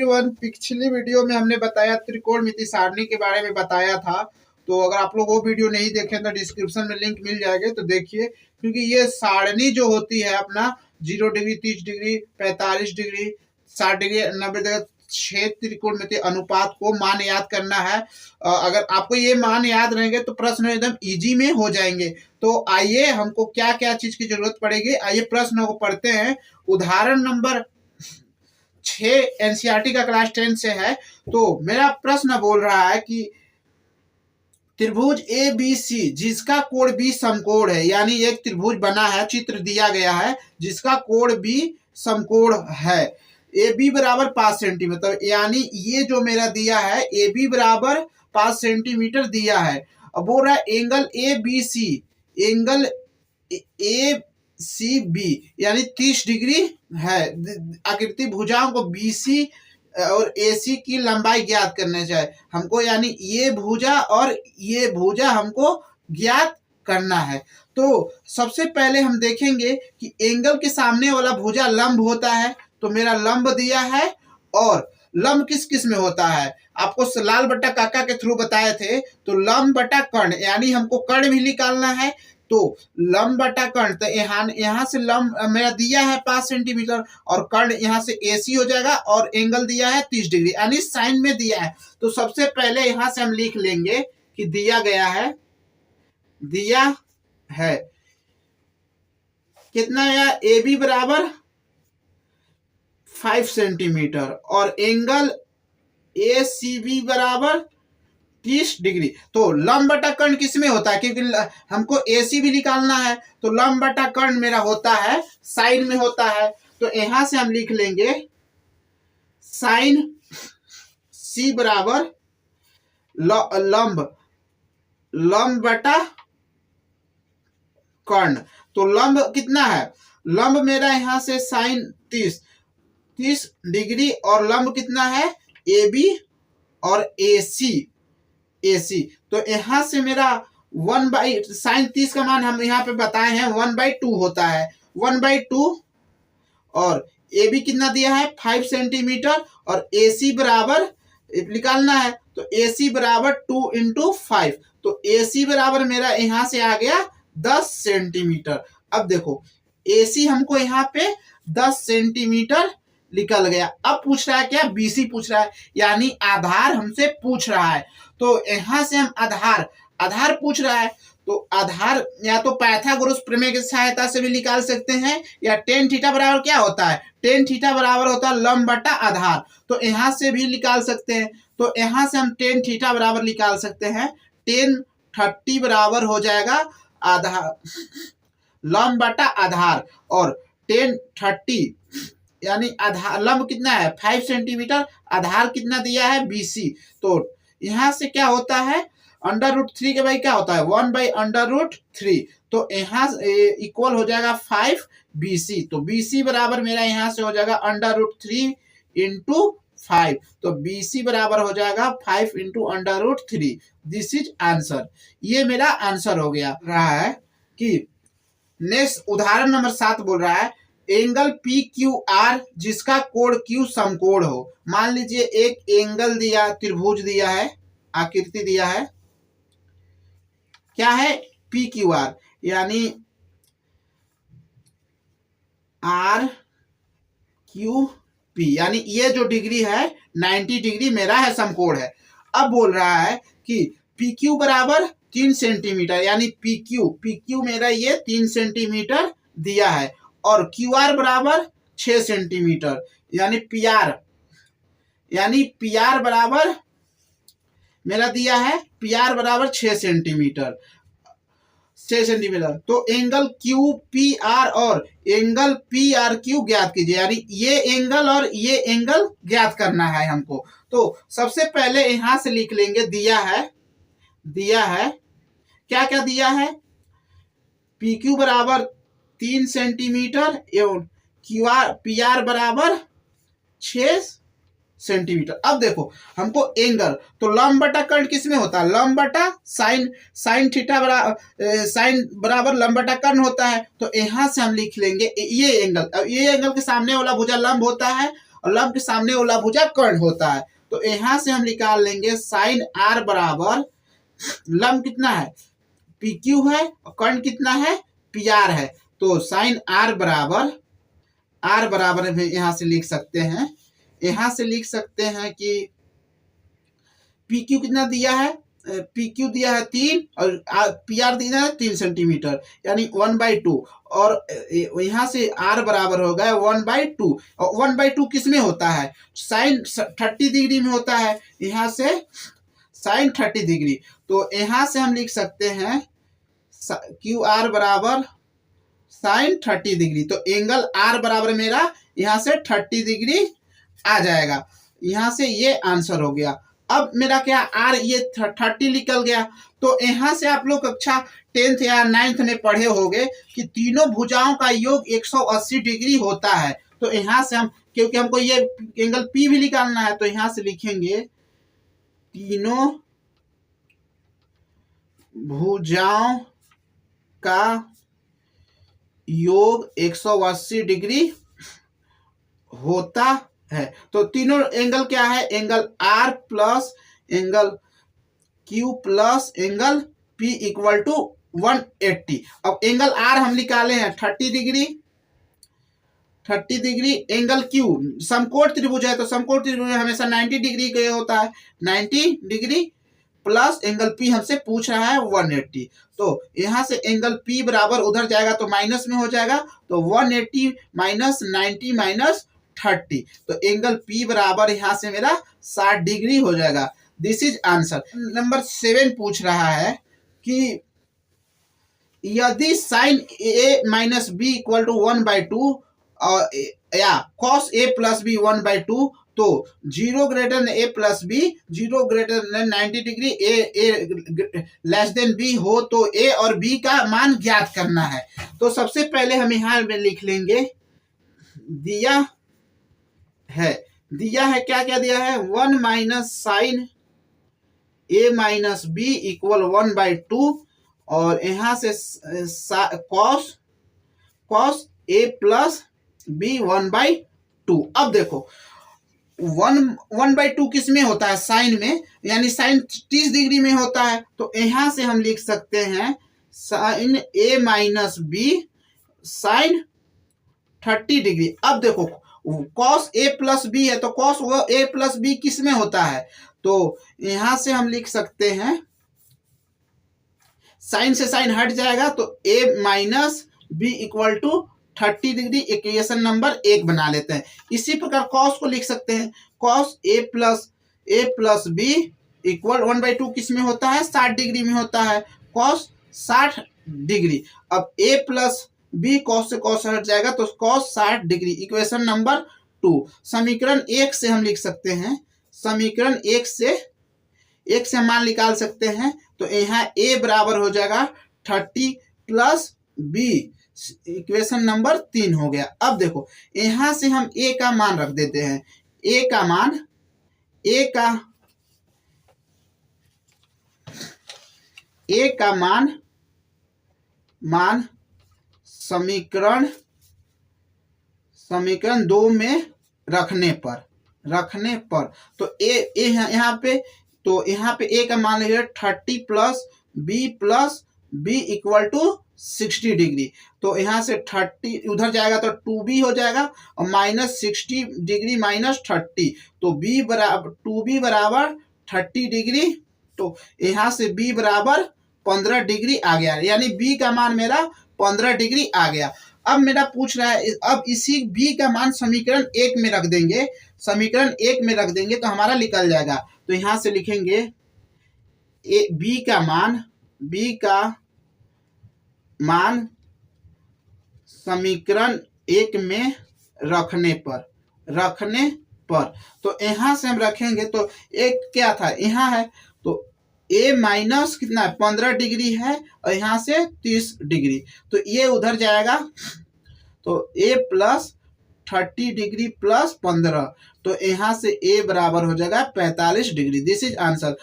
Everyone, पिछली video में हमने बताया त्रिकोणमिति सारणी के बारे में बताया था। तो अगर आप लोग वो वीडियो नहीं देखें तो डिस्क्रिप्शन में लिंक मिल जाएगा, तो देखिए। क्योंकि ये सारणी जो होती है अपना 0 degree, 30 degree, 45 degree, 60 degree, 90 degree, 6 त्रिकोणमिति अनुपात को मान याद करना है। अगर आपको ये मान याद रहेंगे तो प्रश्न एकदम इजी में हो जाएंगे। तो आइए, हमको क्या क्या चीज की जरूरत पड़ेगी, आइए प्रश्न को पढ़ते हैं। उदाहरण नंबर 6 एनसीईआरटी का क्लास 10 से है। तो मेरा प्रश्न बोल रहा है कि त्रिभुज ए बी सी जिसका कोण बी समकोण है, यानी एक त्रिभुज बना है, चित्र दिया गया है जिसका कोण बी समकोण है। ए बी बराबर 5 सेंटीमीटर, यानी ये जो मेरा दिया है ए बी बराबर 5 सेंटीमीटर दिया है। अब बोल रहा है angle A B C, angle A C B यानी 30 डिग्री है। आकृति भुजाओं को बीसी और एसी की लंबाई ज्ञात करने चाहिए हमको, यानी ये भुजा और ये भुजा हमको ज्ञात करना है। तो सबसे पहले हम देखेंगे कि एंगल के सामने वाला भुजा लंब होता है, तो मेरा लंब दिया है। और लंब किस किस में होता है आपको लाल बट्टा काका के थ्रू बताए थे। तो लंब बटा कर्ण, यानी हमको कर्ण भी निकालना है। तो लंब बटा कर्ण, तो यहाँ से लंब मेरा दिया है 5 सेंटीमीटर और कर्ण यहाँ से एसी हो जाएगा और एंगल दिया है 30 डिग्री, यानी साइन में दिया है। तो सबसे पहले यहाँ से हम लिख लेंगे कि दिया है कितना है, ए बी बराबर 5 सेंटीमीटर और एंगल ए सी बी बराबर 30 डिग्री। तो लंब बटा कर्ण किस में होता है, क्योंकि हमको एसी भी निकालना है। तो लंब बटा कर्ण मेरा होता है साइन में होता है। तो यहां से हम लिख लेंगे साइन सी बराबर लंब बटा कर्ण। तो लंब कितना है, लंब मेरा यहां से साइन 30 डिग्री और लंब कितना है ए बी और एसी। तो यहां से मेरा 1/, साइन 30 का मान हम यहाँ पे बताए हैं 1/2 होता है, 1/2। और ए बी कितना दिया है 5 सेंटीमीटर और एसी बराबर निकालना है। तो एसी बराबर 2 × 5। तो एसी बराबर मेरा यहां से आ गया 10 सेंटीमीटर। अब देखो एसी हमको यहाँ पे 10 सेंटीमीटर निकल गया। अब पूछ रहा है क्या, बीसी पूछ रहा है, यानी आधार हमसे पूछ रहा है। तो यहां से हम आधार पूछ रहा है। तो आधार या तो पाइथागोरस प्रमेय की सहायता से भी निकाल सकते हैं, या टेन थीटा बराबर क्या होता है, टेन थीटा बराबर होता है लंब बटा आधार। तो यहां से भी निकाल सकते हैं। तो यहां से हम टेन थीटा बराबर निकाल सकते हैं, टेन 30 बराबर हो जाएगा आधार लंब बटा आधार। और टेन 30 यानी आधार लंब कितना है 5 सेंटीमीटर, आधार कितना दिया है बीसी। तो यहां से क्या होता है √3 के भाई क्या होता है 1/√3। तो यहाँ इक्वल हो जाएगा 5 BC। तो BC बराबर मेरा यहाँ से हो जाएगा √3 × 5। तो BC बराबर हो जाएगा 5 × √3। This is answer. ये मेरा आंसर हो गया। रहा है कि नेक्स्ट उदाहरण नंबर 7 बोल रहा है एंगल PQR जिसका कोण Q समकोण हो। मान लीजिए एक एंगल दिया, त्रिभुज दिया है, आकृति दिया है, क्या है PQR, यानी RQP, यानी ये जो डिग्री है 90 डिग्री मेरा है, समकोण है। अब बोल रहा है कि PQ बराबर 3 सेंटीमीटर, यानी PQ मेरा ये 3 सेंटीमीटर दिया है और QR बराबर 6 सेंटीमीटर, यानी PR बराबर मेरा दिया है PR बराबर 6 सेंटीमीटर। तो एंगल QPR और एंगल PRQ ज्ञात कीजिए, यानी ये एंगल और ये एंगल ज्ञात करना है हमको। तो सबसे पहले यहां से लिख लेंगे दिया है क्या क्या दिया है, PQ बराबर 3 सेंटीमीटर एवं PR बराबर 6 सेंटीमीटर। अब देखो हमको एंगल, तो लंब बटा कर्ण किस में होता है, लंब बटा साइन थीटा बराबर लंब बटा कर्ण होता है। तो यहां से हम लिख लेंगे ये एंगल के सामने वाला भुजा लंब होता है और लंब के सामने वाला भुजा कर्ण होता है। तो यहां से हम निकाल लेंगे साइन आर बराबर, लंब कितना है पी क्यू है और कर्ण कितना है पी आर है। तो साइन आर बराबर में यहां से लिख सकते हैं, यहां से लिख सकते हैं कि पी क्यू कितना दिया है, पी क्यू दिया है 3 और पी आर दिया है 3 सेंटीमीटर यानी 1/2 और यहाँ से आर बराबर हो गया 1/2 और 1/2 किस में होता है साइन 30 डिग्री में होता है, यहाँ से साइन 30 डिग्री। तो यहाँ से हम लिख सकते हैं क्यू आर बराबर साइन 30 डिग्री। तो एंगल आर बराबर मेरा यहाँ से 30 डिग्री आ जाएगा। यहाँ से ये आंसर हो गया। अब मेरा क्या आर ये 30 निकल गया। तो यहाँ से आप लोग कक्षा 10th या 9th में पढ़े होंगे कि तीनों भुजाओं का योग 180 डिग्री होता है। तो यहाँ से हम, क्योंकि हमको ये एंगल पी भी निकालना है, तो यहाँ से लिखेंगे तीनों भुजाओं का योग 180 डिग्री होता है। तो तीनों एंगल क्या है, angle R plus angle Q plus angle P equal to 180। अब एंगल आर हम निकाले हैं 30 डिग्री, एंगल क्यू समकोण त्रिभुज है तो समकोण त्रिभुज हमेशा 90 डिग्री का होता है, 90 डिग्री प्लस एंगल पी हमसे पूछ रहा है 180। तो यहां से एंगल पी बराबर उधर जाएगा तो माइनस में हो जाएगा, तो 180 माइनस 90 माइनस 30, तो एंगल पी बराबर यहां से मेरा 60 डिग्री हो जाएगा। This is answer. नंबर 7 पूछ रहा है कि यदि sine A minus B equal to 1/2 या कॉस ए प्लस बी 1/2, तो 0 greater than A plus B 0 greater than 90 degree A less than B हो तो ए और बी का मान ज्ञात करना है। तो सबसे पहले हम यहाँ में लिख लेंगे, दिया है क्या क्या दिया है 1 minus sign A minus B equal 1/2 और यहाँ से कॉस ए प्लस बी 1/2। अब देखो 1/2 किस में होता है साइन में, यानी साइन 30 डिग्री में होता है। तो यहाँ से हम लिख सकते हैं sign A minus B sign 30 degree. अब देखो कॉस ए प्लस बी है तो कॉस ए प्लस बी किस में होता है, तो यहां से हम लिख सकते हैं साइन से साइन हट जाएगा तो A minus B equal to 30 degree, equation number 1 बना लेते हैं। इसी प्रकार कॉस को लिख सकते हैं, cos A plus B equal 1/2 किस में होता है 60 डिग्री में होता है, कॉस 60 डिग्री। अब ए प्लस बी कॉस से कॉस हट जाएगा तो कॉस 60 डिग्री, इक्वेशन नंबर 2। समीकरण 1 से हम लिख सकते हैं, समीकरण 1 से मान निकाल सकते हैं। तो यहाँ ए बराबर हो जाएगा 30 प्लस बी, इक्वेशन नंबर 3 हो गया। अब देखो यहां से हम ए का मान रख देते हैं, ए का मान समीकरण 2 में रखने पर तो ए यहाँ पे, तो यहाँ पे ए का मान लिया 30 plus B equal to 60 degree. तो यहाँ से 30 उधर जाएगा तो 2b हो जाएगा और माइनस 60 डिग्री माइनस 30, तो b बराबर 30 डिग्री। तो यहाँ से b बराबर 15 डिग्री आ गया, यानी b का मान मेरा 15 डिग्री आ गया। अब मेरा पूछ रहा है, अब इसी b का मान समीकरण 1 में रख देंगे, समीकरण 1 में रख देंगे तो हमारा निकल जाएगा। तो यहां से लिखेंगे b का मान समीकरण 1 में रखने पर तो यहां से हम रखेंगे तो एक क्या था यहाँ है, तो a माइनस कितना है 15 डिग्री है और यहाँ से 30 डिग्री, तो ये उधर जाएगा तो a प्लस 30 डिग्री प्लस 15, तो यहाँ से a बराबर हो जाएगा 45 डिग्री। This is answer.